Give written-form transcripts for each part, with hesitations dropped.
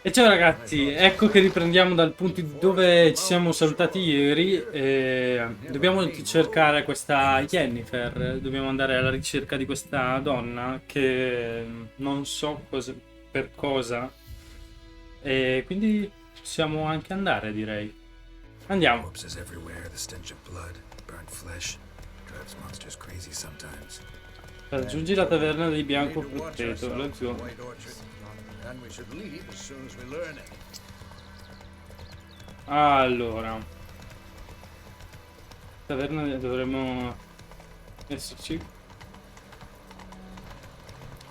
E ciao ragazzi, ecco che riprendiamo dal punto di dove ci siamo salutati ieri. Dobbiamo cercare questa Jennifer, dobbiamo andare alla ricerca di questa donna che non so per cosa. E quindi possiamo anche andare, direi. Andiamo. Corpses everywhere, the stench of blood, burnt flesh, drives monsters crazy sometimes. Raggiungi la taverna dei We need Bianco to watch Frutteto. Let's ourselves in go. the White Orchard, and we should leave as soon as we learn it. Allora, taverna dovremmo esserci.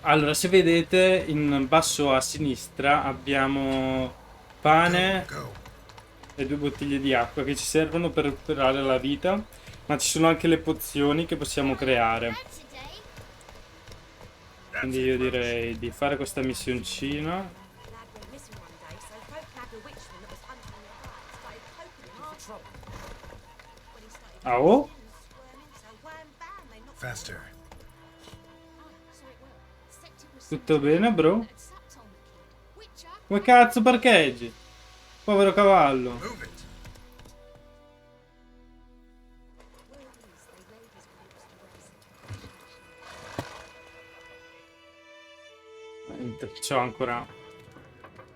Allora, se vedete in basso a sinistra abbiamo pane Go. e 2 bottiglie di acqua che ci servono per recuperare la vita, ma ci sono anche le pozioni che possiamo creare. Quindi io direi di fare questa missioncina. Ah, oh? Faster. Tutto bene, bro? Come cazzo parcheggi? Povero cavallo. Move it. C'ho ancora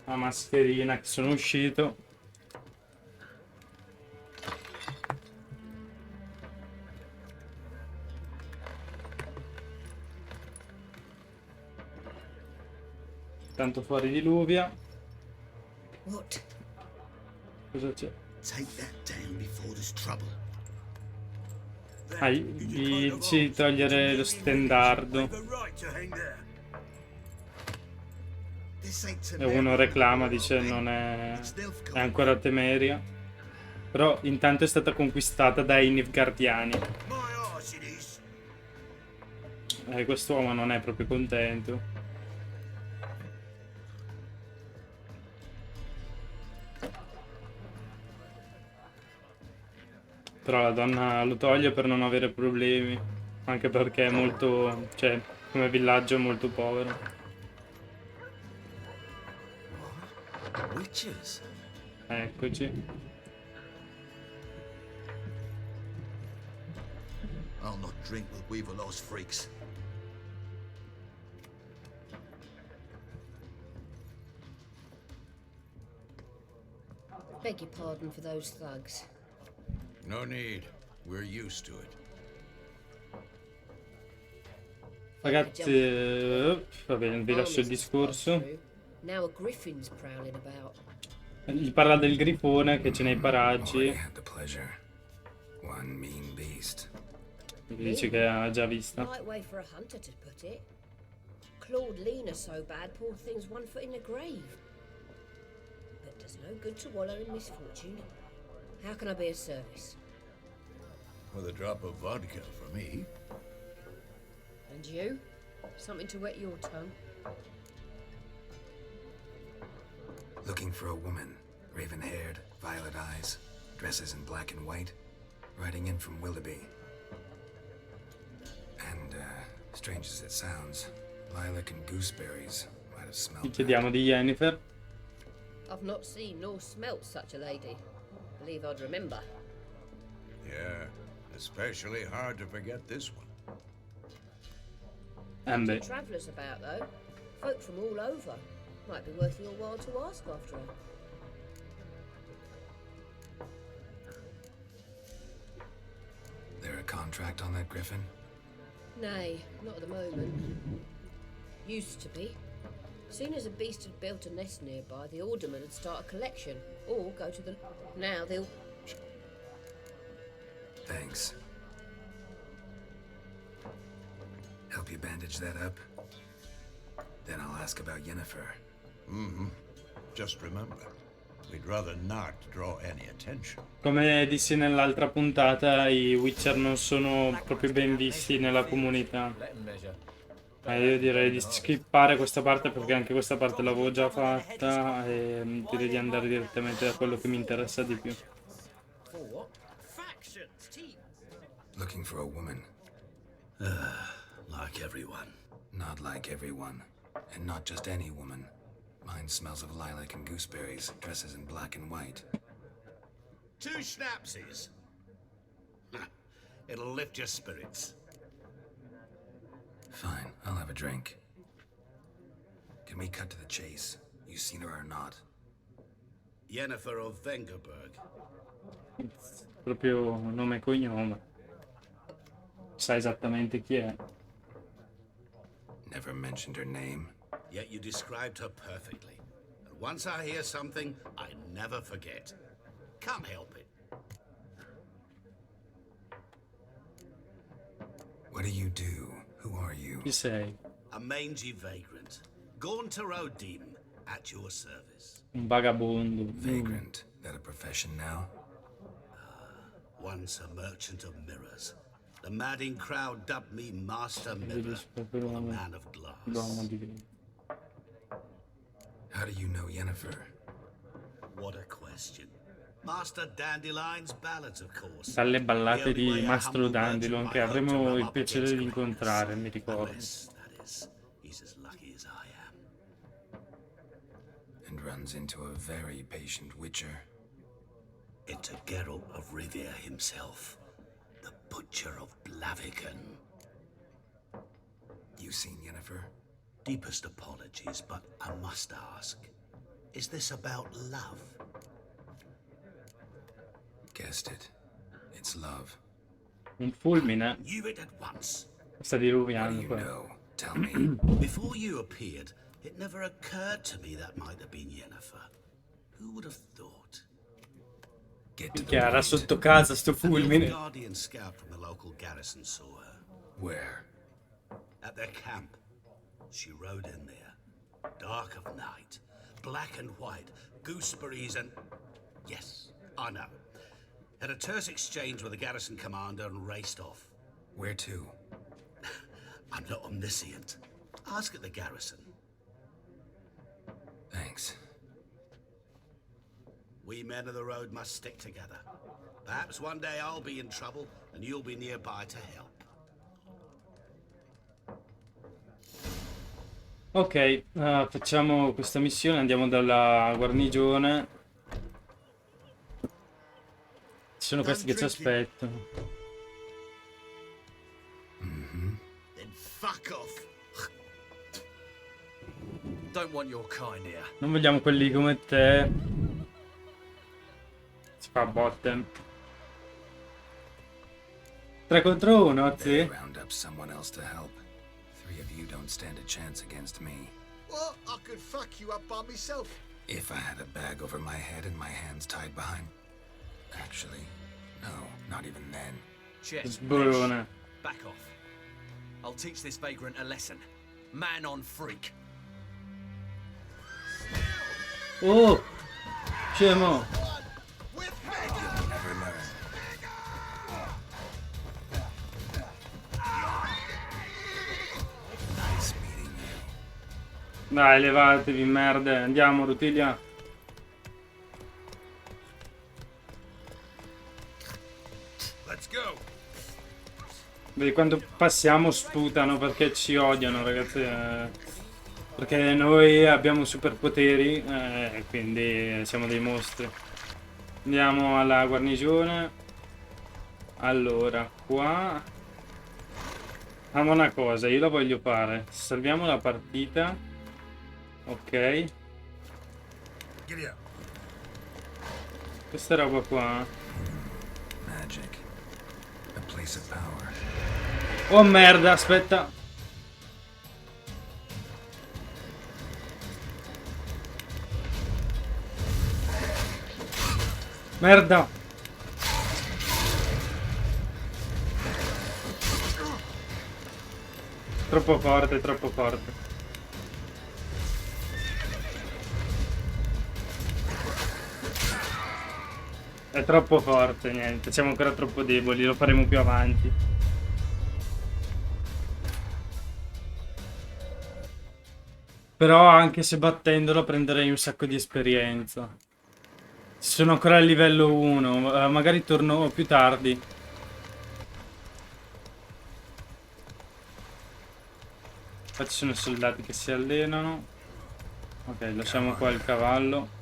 la mascherina che sono uscito. Tanto fuori diluvia. What? Cosa c'è? Take that down before there's trouble. Ah, gli dici di togliere lo stendardo. This ain't E uno reclama, dice non è ancora Temeria. Però intanto è stata conquistata dai Nilfgaardiani. E quest'uomo non è proprio contento. Però la donna lo toglie per non avere problemi. Anche perché è molto, cioè, come villaggio è molto povero. Witches. Eccoci. I'll not drink with Weaverlaw's freaks. Beg your pardon for those thugs. No need. We're used to it. Ragazzi, va bene, vi lascio il discorso. Now a griffin's prowling about. Gli parla del grifone che c'è nei Already paraggi. had the pleasure. One mean beast. Gli dice che ha già vista. Right way for a hunter to put it. Clawed Lena so bad, poor thing's 1 foot in the grave. But does no good to wallow in misfortune. How can I be of service? With a drop of vodka for me. And you? Something to wet your tongue? Looking for a woman. Raven-haired, violet eyes, dresses in black and white. Riding in from Willoughby. And, strange as it sounds, lilac and gooseberries might have Gli smelled that. chiediamo di Jennifer. I've not seen nor smelt such a lady. Believe I'd remember. Yeah, especially hard to forget this one. Beh, Travellers about though. Folk from all over. Might be worth your while to ask after her. There a contract on that griffin? Nay, not at the moment. Used to be. Soon as a beast had built a nest nearby, the alderman would start a collection, or go to the... Now they'll... Thanks. Help you bandage that up? Then I'll ask about Yennefer. Just remember, we'd rather not draw any attention. come dissi nell'altra puntata, i Witcher non sono proprio ben visti nella comunità. Io direi di skippare questa parte perché anche questa parte l'avevo già fatta e direi di andare direttamente da quello che mi interessa di più. Looking for a woman. Like everyone. Not like everyone. And not just any woman. Mine smells of lilac and gooseberries, dresses in black and white. 2 schnapsies. It'll lift your spirits. Fine, I'll have a drink. Can we cut to the chase? You seen her or not? Yennefer of Vengerberg. Proprio nome e cognome. Sa esattamente chi è. Never mentioned her name. Yet you described her perfectly. And once I hear something, I never forget. Can't help it. What do you do? Who are you? Chi sei? A mangy vagrant. Contro demon, at your service. Un vagabondo. Vagrant. That a profession now? Once a merchant of mirrors. The madding crowd dubbed me Master Mirror, or the Man of L'uomo Glass. di vetro. How do you know Yennefer? What a question. Master Dandelion's ballads, of course. Dalle ballate The only di way a Mastro humble Dandelion merchant che might hope to avremo rub il up piacere against di incontrare, greatness. mi ricordo. Unless, that is, he's as lucky as I am. And runs into a very patient witcher. Into Geralt of Rivia himself, the Butcher of Blaviken. You seen Yennefer? Deepest apologies, but I must ask, is this about love? Guessed it. It's love. Un fulmine Knew it at once. sta What do diluviando you qua. know? Tell me. Before you appeared, it never occurred to me that might have been Yennefer. Who would have thought? Get to the Che era point. sotto casa sto An fulmine. Guardian scout from the local garrison saw her. Where? At their camp. She rode in there. Dark of night. Black and white. Gooseberries and... Yes, I know. Had a terse exchange with the garrison commander and raced off. Where to? I'm not omniscient. Ask at the garrison. Thanks. We men of the road must stick together. Perhaps one day I'll be in trouble and you'll be nearby to help. Ok, facciamo questa missione, andiamo dalla guarnigione. Ci sono questi che ci aspettano. Then fuck off. Don't want your kind here. Non vogliamo quelli come te. Si fa a botte. 3 contro 1, Better sì. round up someone else to help. 3 of you don't stand a chance against me. What? I could fuck you up by myself. If I had a bag over my head and my hands tied behind... Actually, no, not even then. Shit. Sbrone. Back off. I'll teach this vagrant a lesson. Man on freak. Oh! Scemo! You'll never learn. Nice meeting you. Dai, levatevi, merde. Andiamo, Rutilia. Let's go! Vedi, quando passiamo sputano perché ci odiano, ragazzi. Perché noi abbiamo superpoteri, quindi siamo dei mostri. Andiamo alla guarnigione. Allora, qua... Ah, ma una cosa, io la voglio fare. Salviamo la partita. Ok. Questa roba qua. Magic. A place of power. Oh merda, aspetta. Merda. Troppo forte, troppo forte. È troppo forte, niente, siamo ancora troppo deboli, lo faremo più avanti. Però anche se battendolo prenderei un sacco di esperienza. Sono ancora a livello 1, magari torno più tardi. Qua ci sono soldati che si allenano. Ok, lasciamo qua il cavallo.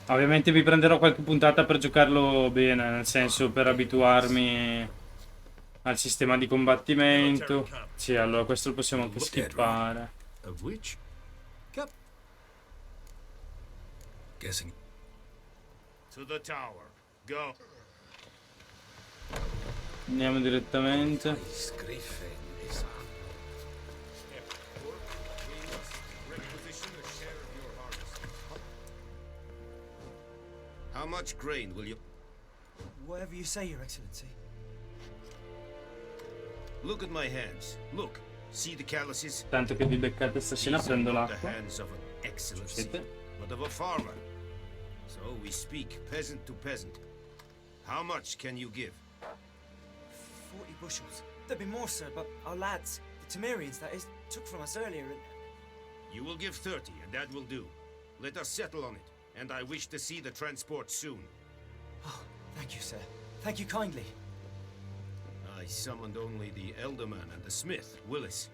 Ovviamente mi prenderò qualche puntata per giocarlo bene, nel senso per abituarmi al sistema di combattimento. Sì, allora questo lo possiamo anche skippare. Of which? Cup. Guessing. To the tower. Go. Andiamo direttamente. Grifone. How much grain will you... Whatever you say, Your Excellency. Look at my hands. Look. See the calluses? Tanto che vi beccate sta scena, These are prendo not the l'acqua. hands of an excellency, Siete? but of a farmer. So we speak peasant to peasant. How much can you give? 40 bushels. There'd be more, sir, but our lads, the Temerians, that is, took from us earlier and... You will give 30, and that will do. Let us settle on it, and I wish to see the transport soon. Oh, thank you, sir. Thank you kindly. I summoned only the Elderman and the smith, Willis.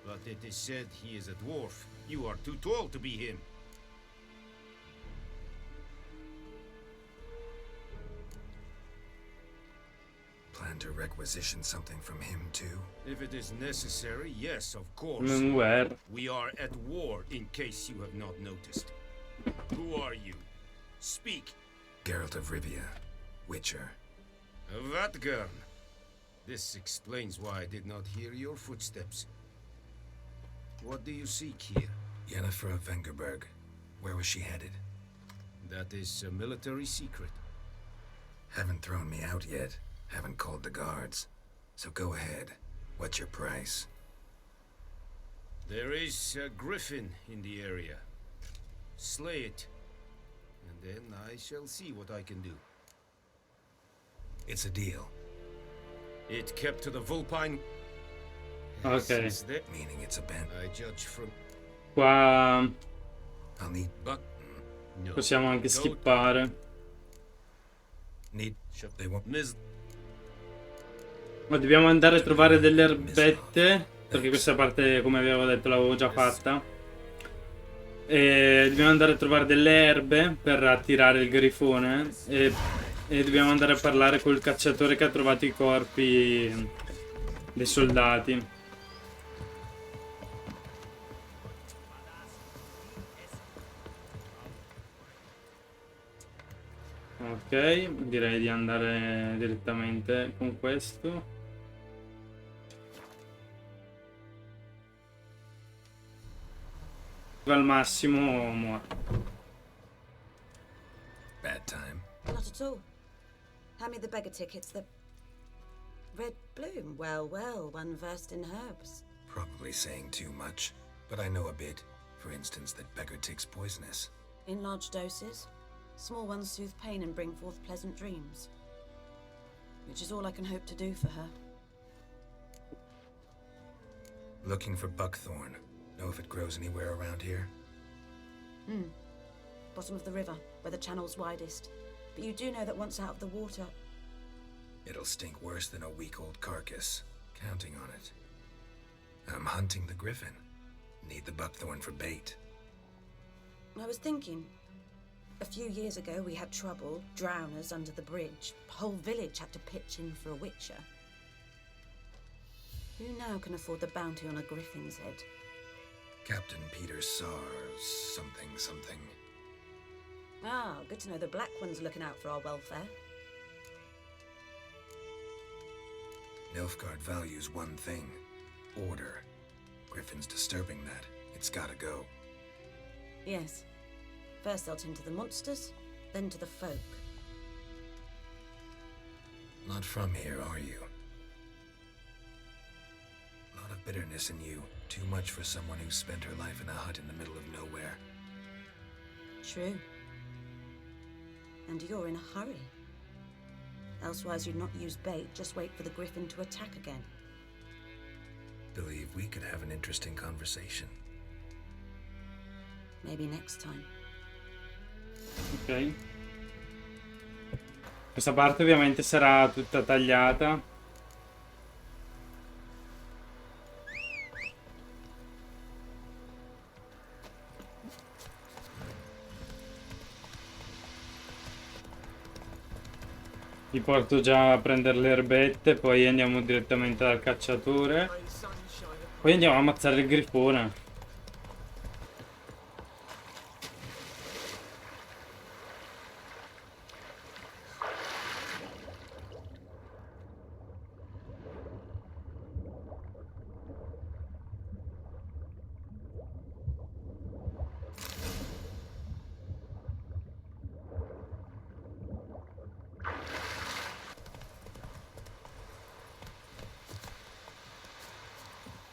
But it is said he is a dwarf. You are too tall to be him. Plan to requisition something from him too? If it is necessary, yes, of course. Where? We are at war, in case you have not noticed. Who are you? Speak. Geralt of Rivia, Witcher. Vatgern. This explains why I did not hear your footsteps. What do you seek here? Yennefer of Vengerberg. Where was she headed? That is a military secret. Haven't thrown me out yet. Haven't called the guards. So go ahead. What's your price? There is a griffin in the area. Slay it. And then I shall see what I can do. It's a deal. It kept to the Vulpine. Ok. Is that... Meaning it's a bent. I judge from... Qua I'll need But... No. possiamo anche Go- skippare. Need. Shut They won't. Miss... Ma dobbiamo andare a trovare delle erbette, perché questa parte, come avevo detto, l'avevo già fatta. E dobbiamo andare a trovare delle erbe per attirare il grifone e dobbiamo andare a parlare col cacciatore che ha trovato i corpi dei soldati. Ok, direi di andare direttamente con questo. Al massimo muore. Bad time. Not at all. Hand me the beggar tickets, the... Red bloom. Well, well, one versed in herbs. Probably saying too much, but I know a bit. For instance, that beggar tick's poisonous. In large doses. Small ones soothe pain and bring forth pleasant dreams. Which is all I can hope to do for her. Looking for buckthorn. Know if it grows anywhere around here? Bottom of the river, where the channel's widest. But you do know that once out of the water... It'll stink worse than a week-old carcass. Counting on it. I'm hunting the griffin. Need the buckthorn for bait. I was thinking... A few years ago we had trouble, drowners under the bridge. The whole village had to pitch in for a witcher. Who now can afford the bounty on a griffin's head? Captain Peter Sars, something. Ah, good to know the Black One's looking out for our welfare. Nilfgaard values one thing. Order. Griffin's disturbing that. It's gotta go. Yes. First they'll tend to the monsters, then to the folk. Not from here, are you? Lot of bitterness in you. Too much for someone who spent her life in a hut in the middle of nowhere. True. And you're in a hurry. Elsewise you'd not use bait, just wait for the griffin to attack again. Believe we could have an interesting conversation. Maybe next time. Ok. Questa parte ovviamente sarà tutta tagliata. Ti porto già a prendere le erbette, poi andiamo direttamente dal cacciatore. Poi andiamo a ammazzare il grifone.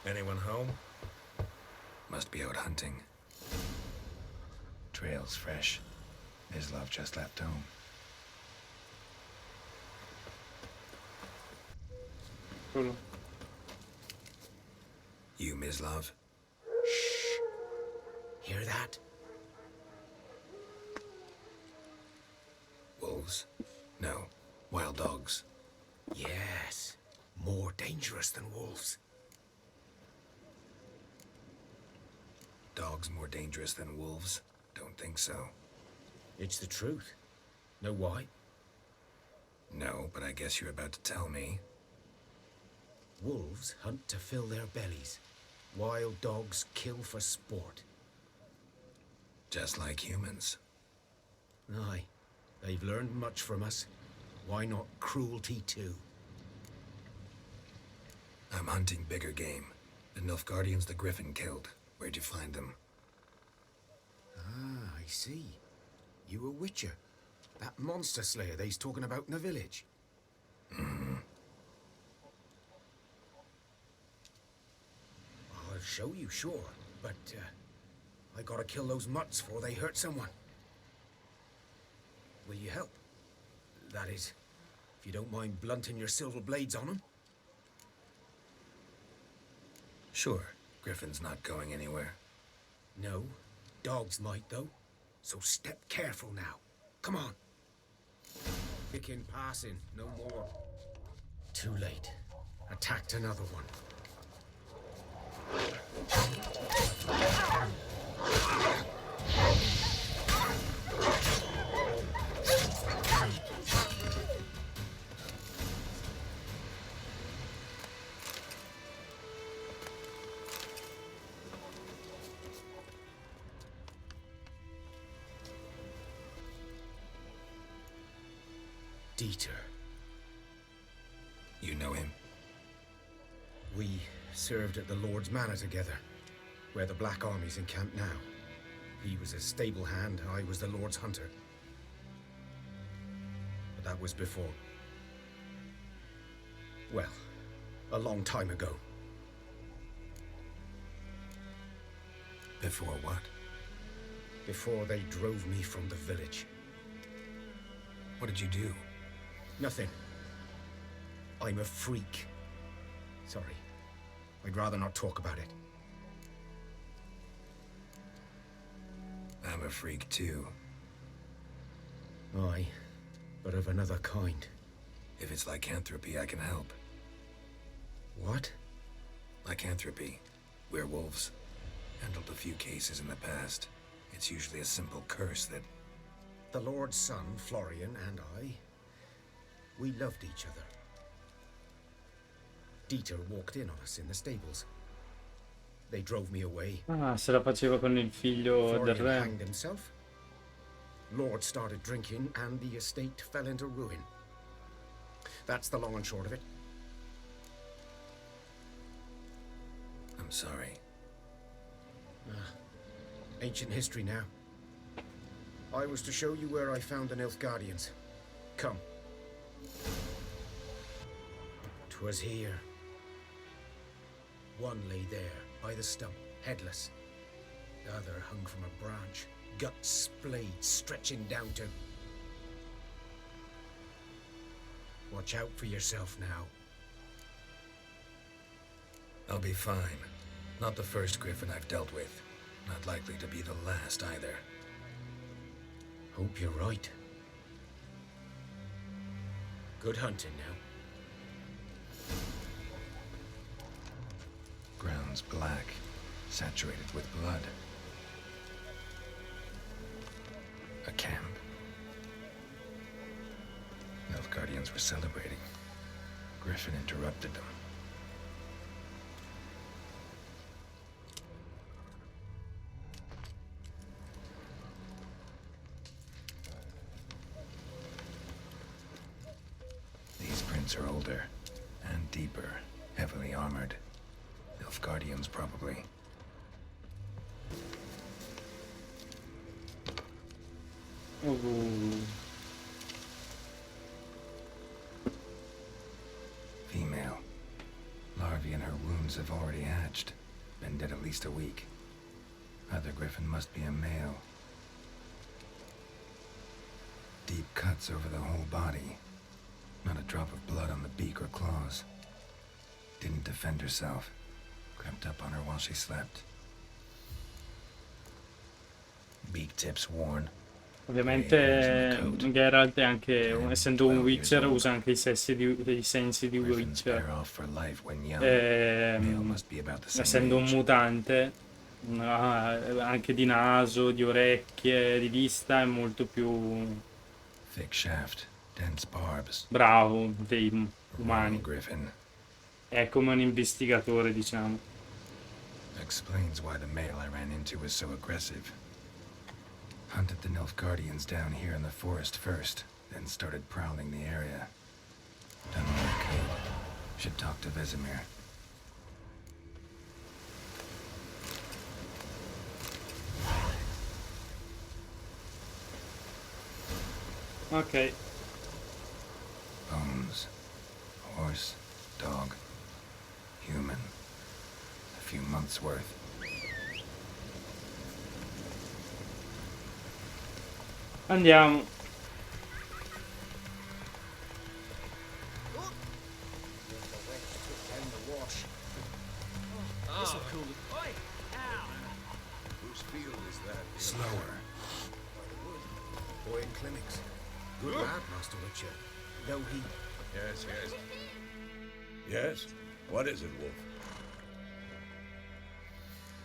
Anyone home? Must be out hunting. Trail's fresh. His love just left home. Solo. You, Mislav? Hear that? Wolves? No. Wild dogs. Yes. More dangerous than wolves. Dogs more dangerous than wolves? Don't think so. It's the truth. Know why? No, but I guess you're about to tell me. Wolves hunt to fill their bellies. Wild dogs kill for sport. Just like humans. Aye. They've learned much from us. Why not cruelty too? I'm hunting bigger game. The Nilfgaardians the Griffin killed. Where'd you find them? Ah, I see. You a witcher. That monster slayer they's talking about in the village. I'll show you, sure. But, I gotta kill those mutts before they hurt someone. Will you help? That is, if you don't mind blunting your silver blades on them. Sure. Griffin's not going anywhere. No, dogs might though. So step careful now. Come on. Kick in passing, no more. Too late. Attacked another one. Dieter. You know him? We served at the Lord's Manor together, where the Black Army's encamped now. He was a stable hand, I was the Lord's hunter. But that was before. Well, a long time ago. Before what? Before they drove me from the village. What did you do? Nothing. I'm a freak. Sorry. I'd rather not talk about it. I'm a freak too. Aye, but of another kind. If it's lycanthropy, I can help. What? Lycanthropy. Werewolves. Handled a few cases in the past. It's usually a simple curse that... The Lord's son, Florian, and I, we loved each other. Dieter walked in on us in the stables. They drove me away. Ah, se la faceva con il figlio del Florian re. hanged himself. Lord started drinking, and the estate fell into ruin. That's the long and short of it. I'm sorry. Ancient history now. I was to show you where I found the Nilfgaardians. Come. 'Twas here. One lay there, by the stump, headless. The other hung from a branch, guts splayed, stretching down to... Watch out for yourself now. I'll be fine. Not the first Griffin I've dealt with. Not likely to be the last either. Hope you're right. Good hunting now. Ground's black, saturated with blood. A camp. Nilfgaardians were celebrating. Griffin interrupted them. These prints are older and deeper, heavily armored. Nilfgaardians, probably. Female. Larvae in her wounds have already hatched. Been dead at least a week. Other Griffin must be a male. Deep cuts over the whole body. Not a drop of blood on the beak or claws. Didn't defend herself. Crept up on her while she slept. Beak tips worn. Ovviamente Geralt è anche, essendo un Witcher, usa anche i sensi di Witcher. Essendo un mutante, anche di naso, di orecchie, di vista, è molto più bravo dei umani. È come un investigatore, diciamo. Explains why the male I ran into was so aggressive. Hunted the Nilfgaardians down here in the forest first, then started prowling the area. Done what I could. Should talk to Vesemir. Ok. Bones. Horse. Dog. Human. A few months' worth. Andiamo. Whose field is that? Slower. Boy in clinics. Good lad, Master Witcher. No, he... Yes, yes. Yes? What is it, Wolf?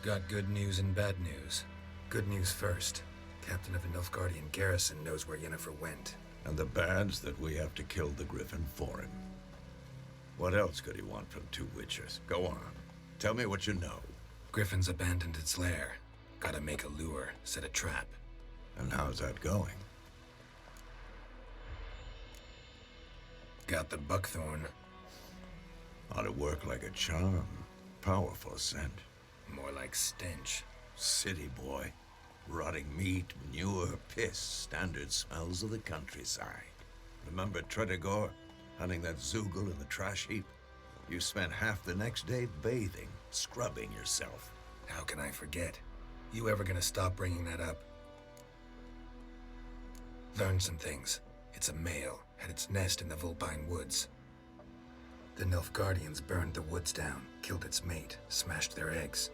Got good news and bad news. Good news first. Captain of the Nilfgaardian garrison knows where Yennefer went. And the bad's that we have to kill the Griffin for him. What else could he want from two Witchers? Go on. Tell me what you know. Griffin's abandoned its lair. Gotta make a lure, set a trap. And how's that going? Got the buckthorn. Ought to work like a charm. Powerful scent. More like stench. City boy. Rotting meat, manure, piss, standard smells of the countryside. Remember Tredegor, hunting that Zoogle in the trash heap? You spent half the next day bathing, scrubbing yourself. How can I forget? You ever gonna stop bringing that up? Learn some things. It's a male, had its nest in the Vulpine Woods. The Nilfgaardians burned the woods down, killed its mate, smashed their eggs.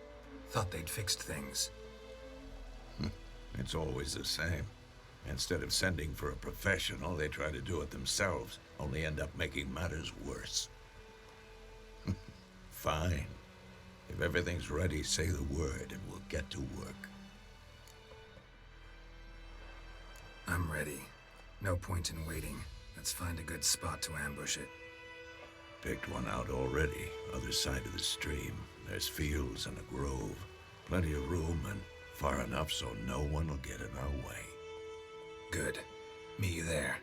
Thought they'd fixed things. It's always the same. Instead of sending for a professional, they try to do it themselves, only end up making matters worse. Fine. If everything's ready, say the word and we'll get to work. I'm ready. No point in waiting. Let's find a good spot to ambush it. Picked one out already, other side of the stream. There's fields and a grove. Plenty of room and far enough so no one will get in our way. Good. Meet you there.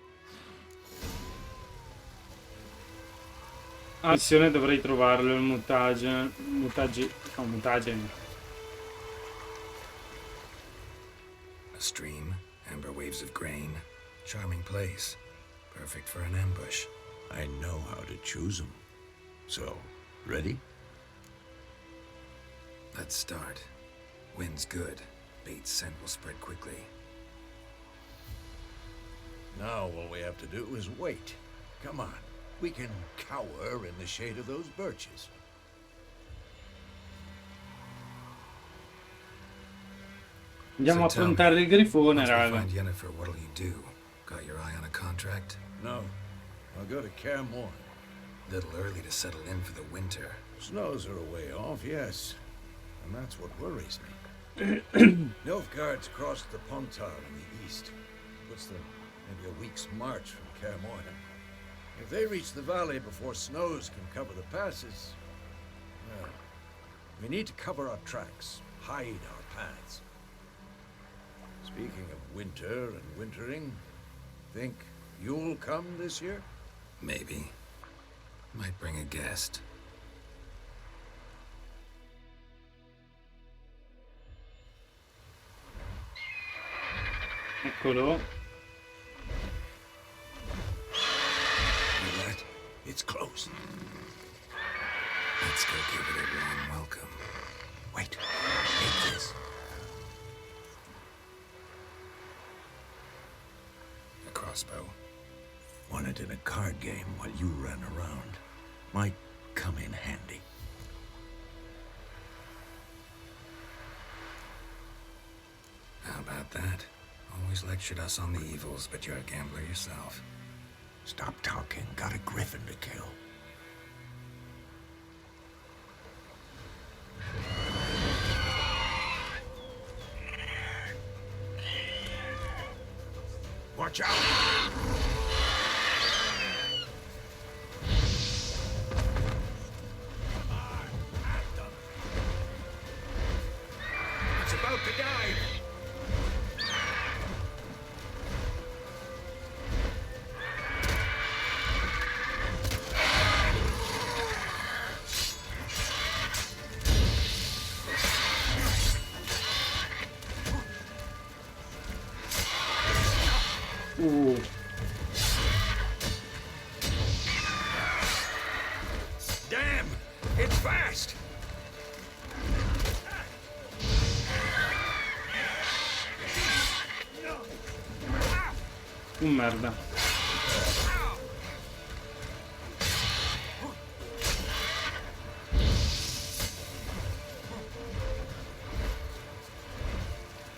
A missione dovrei trovarlo, il mutagen. A stream, amber waves of grain. Charming place. Perfect for an ambush. I know how to choose them. So, ready? Let's start. Wind's good. Bait's scent will spread quickly. Now all we have to do is wait. Come on. We can cower in the shade of those birches. Andiamo a affrontare il grifone, Once we raga. find Yennefer, what'll you do? Got your eye on a contract? No. I'll go to Kaer Morhen. Little early to settle in for the winter. Snows are a way off, yes. And that's what worries me. Nilfgaard's crossed the Pontar in the east. Puts them maybe a week's march from Kaer Morhen. If they reach the valley before snows can cover the passes, well, we need to cover our tracks, hide our paths. Speaking of winter and wintering, think you'll come this year? Maybe. Might bring a guest. Eccolo. Hear that? It's close. Let's go give it a warm welcome. Wait, take this. A crossbow. Won it in a card game while you ran around. Might come in handy. How about that? Always lectured us on the evils, but you're a gambler yourself. Stop talking. Got a griffin to kill. Watch out! It's about to dive. Damn! It's fast! Merda.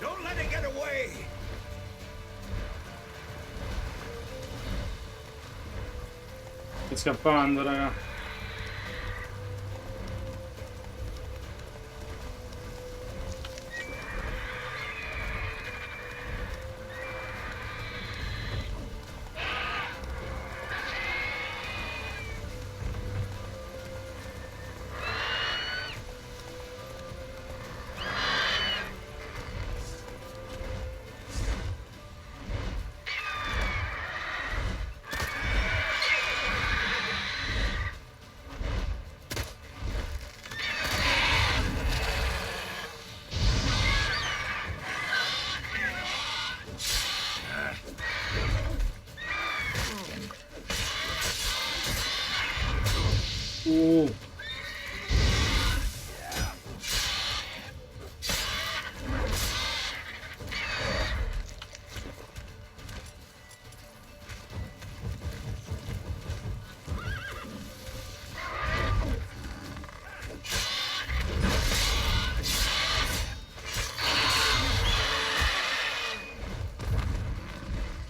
Don't let it get away! Sto scappando, raga.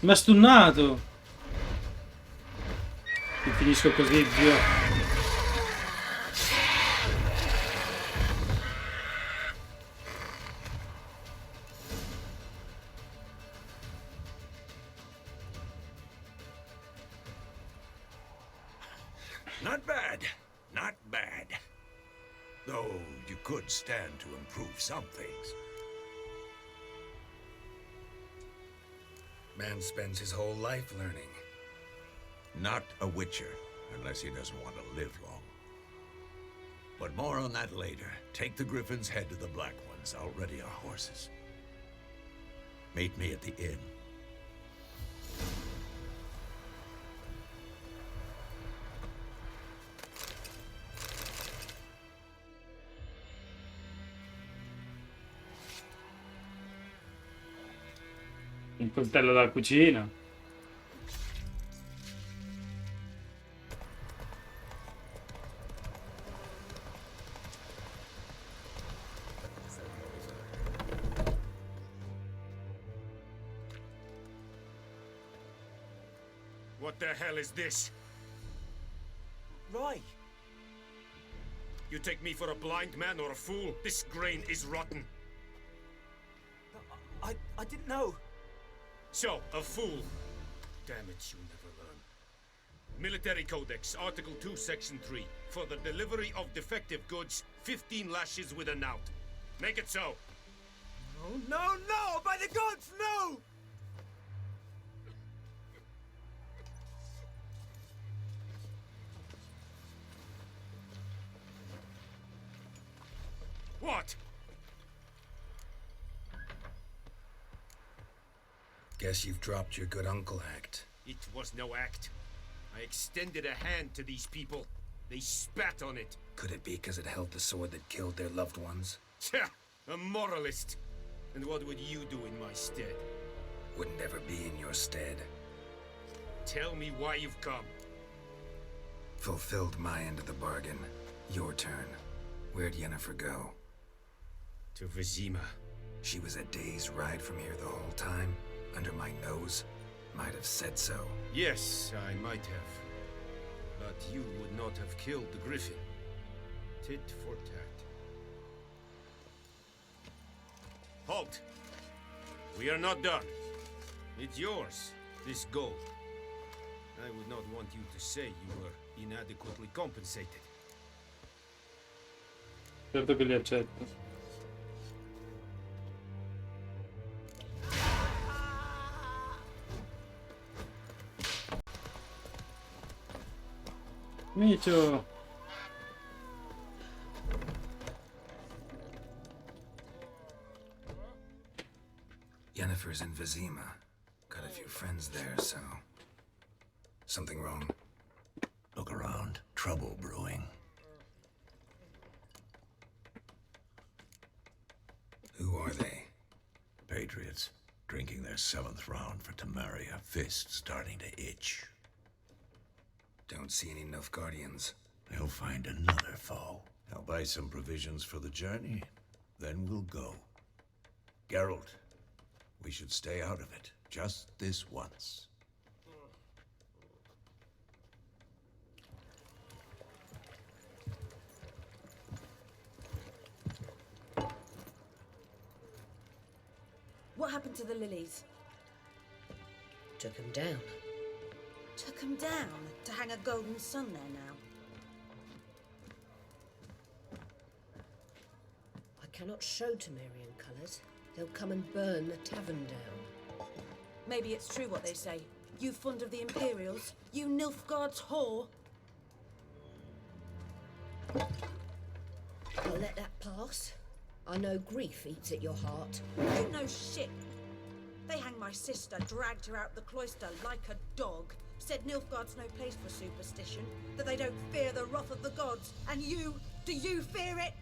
Mi ha stunnato. E finisco così, zio. Not bad. Not bad. Though you could stand to improve some things. Man spends his whole life learning. Not a witcher, unless he doesn't want to live long. But more on that later. Take the Griffin's head to the Black Ones. I'll ready our horses. Meet me at the inn. Un coltello da cucina. What the hell is this? Right. You take me for a blind man or a fool? This grain is rotten. I didn't know. So, a fool. Damn it, you never learn. Military Codex, Article 2, Section 3. For the delivery of defective goods, 15 lashes with a knout. Make it so. No, no, no! By the gods, no! What? Guess you've dropped your good uncle act. It was no act. I extended a hand to these people. They spat on it. Could it be because it held the sword that killed their loved ones? Tja, a moralist. And what would you do in my stead? Wouldn't ever be in your stead. Tell me why you've come. Fulfilled my end of the bargain. Your turn. Where'd Yennefer go? To Vizima. She was a day's ride from here the whole time? Under my nose? Might have said so. Yes, I might have. But you would not have killed the Griffin. Tit for tat. Halt! We are not done. It's yours, this gold. I would not want you to say you were inadequately compensated. Certo che li accetto. Micio! Yennefer's in Vizima. Got a few friends there, so... Something wrong? Look around. Trouble brewing. Who are they? Patriots. Drinking their 7th round for Temeria. Fist starting to itch. Don't see any Nilfgaardians. They'll find another foe. I'll buy some provisions for the journey. Then we'll go. Geralt, we should stay out of it. Just this once. What happened to the lilies? Took him down. Took them down to hang a golden sun there now. I cannot show Temerian colours. They'll come and burn the tavern down. Maybe it's true what they say. You fond of the Imperials? You Nilfgaard's whore? I'll let that pass. I know grief eats at your heart. You know shit. They hanged my sister, dragged her out the cloister like a dog. Said Nilfgaard's no place for superstition, that they don't fear the wrath of the gods. And you, do you fear it?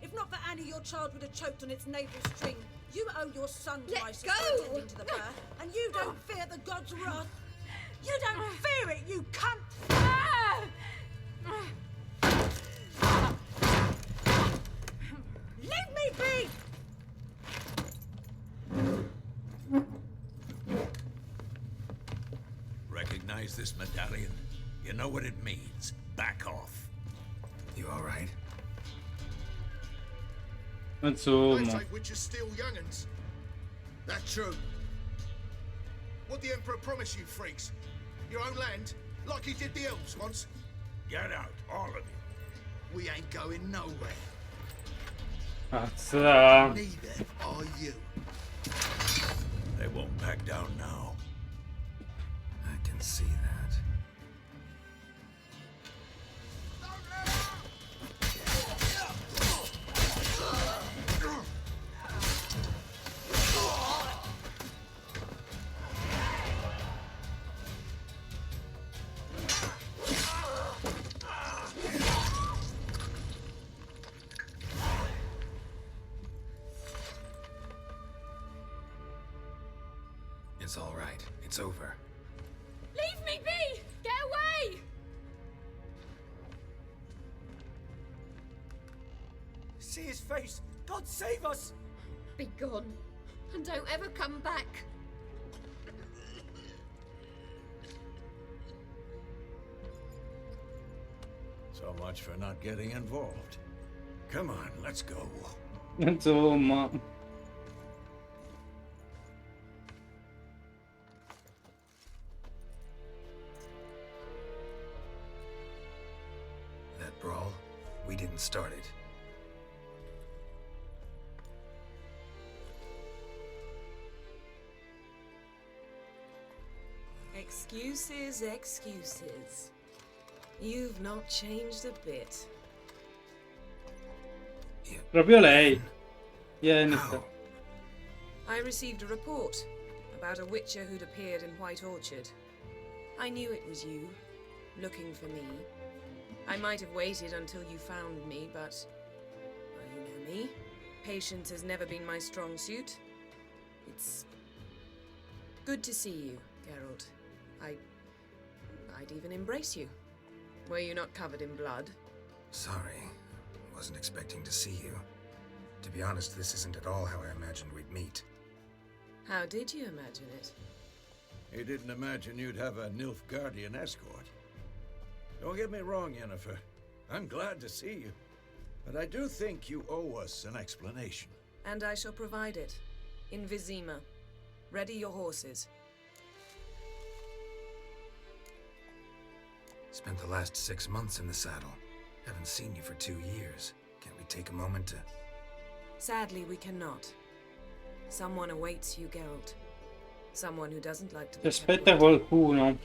If not for Annie, your child would have choked on its navel string. You owe your son Let twice go! for attending to the birth, and you don't fear the gods' wrath. You don't fear it, you cunt! Leave me be! Recognize this medallion? You know what it means. Back off. You alright? They Insomma. take witches steal young'uns. That true. What the Emperor promise you, freaks? Your own land? Like he did the elves once? Get out, all of you. We ain't going nowhere. Cazzo. Neither are you. They won't back down now. I can see that. It's all right. It's over. Leave me be! Get away! See his face! God save us! Be gone, and don't ever come back. So much for not getting involved. Come on, let's go. Insomma. hadn't started. Excuses, excuses. You've not changed a bit. Proprio lei. Yennefer. I received a report about a witcher who'd appeared in White Orchard. I knew it was you, looking for me. I might have waited until you found me, but... well, you know me. Patience has never been my strong suit. It's... good to see you, Geralt. I'd even embrace you. Were you not covered in blood? Sorry. Wasn't expecting to see you. To be honest, this isn't at all how I imagined we'd meet. How did you imagine it? He didn't imagine you'd have a Nilfgaardian escort. Don't get me wrong, Yennefer. I'm glad to see you. But I do think you owe us an explanation. And I shall provide it. In Vizima. Ready your horses. Spent the last 6 months in the saddle. Haven't seen you for 2 years. Can't we take a moment to... Sadly, we cannot. Someone awaits you, Geralt. Someone who doesn't like to Ti be aspetta qualcuno.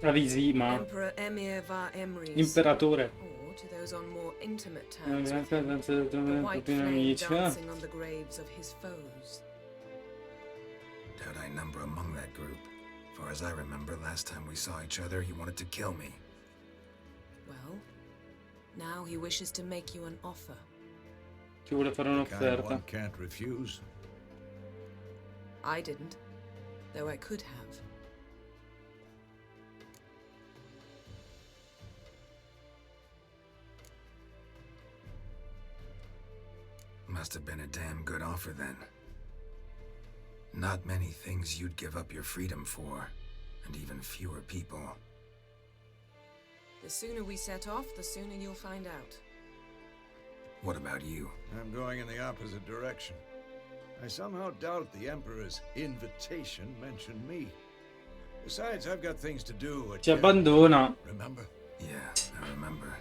A Vizima. Emperor Emir var Emrys. Imperatore. Or to those on more intimate terms with him. Proprio The white flame amici. dancing on the graves of his foes. Doubt I number among that group. Far as I remember, last time we saw each other, he wanted to kill me. Well, now he wishes to make you an offer. Ti vuole fare Kind un'offerta. one can't refuse. I didn't, though I could have. Must have been a damn good offer then. Not many things you'd give up your freedom for, and even fewer people. The sooner we set off, the sooner you'll find out. What about you? I'm going in the opposite direction. I somehow doubt the Emperor's invitation mentioned me. Besides, I've got things to do at Ci abbandona. Remember? Yeah, I remember.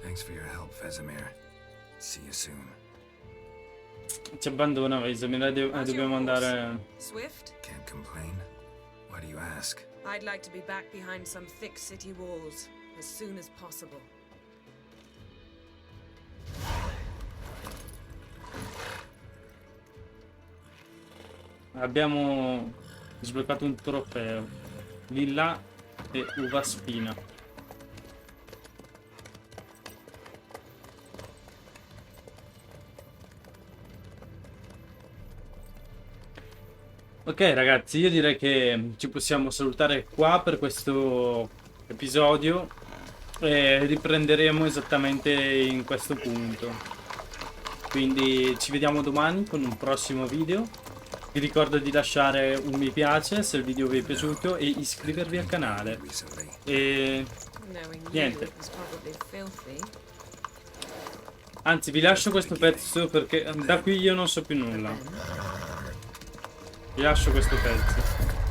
Thanks for your help, Vesemir. See you soon. Ci abbandona, Vesemir. Dobbiamo andare. Swift? Can't complain. Why do you ask? I'd like to be back behind some thick city walls as soon as possible. Abbiamo sbloccato un trofeo. Lilla e uva spina. Ok ragazzi, io direi che ci possiamo salutare qua per questo episodio e riprenderemo esattamente in questo punto. Quindi ci vediamo domani con un prossimo video. Vi ricordo di lasciare un mi piace se il video vi è piaciuto e iscrivervi al canale. E niente. Anzi, vi lascio questo pezzo perché da qui io non so più nulla. Vi lascio questo pezzo.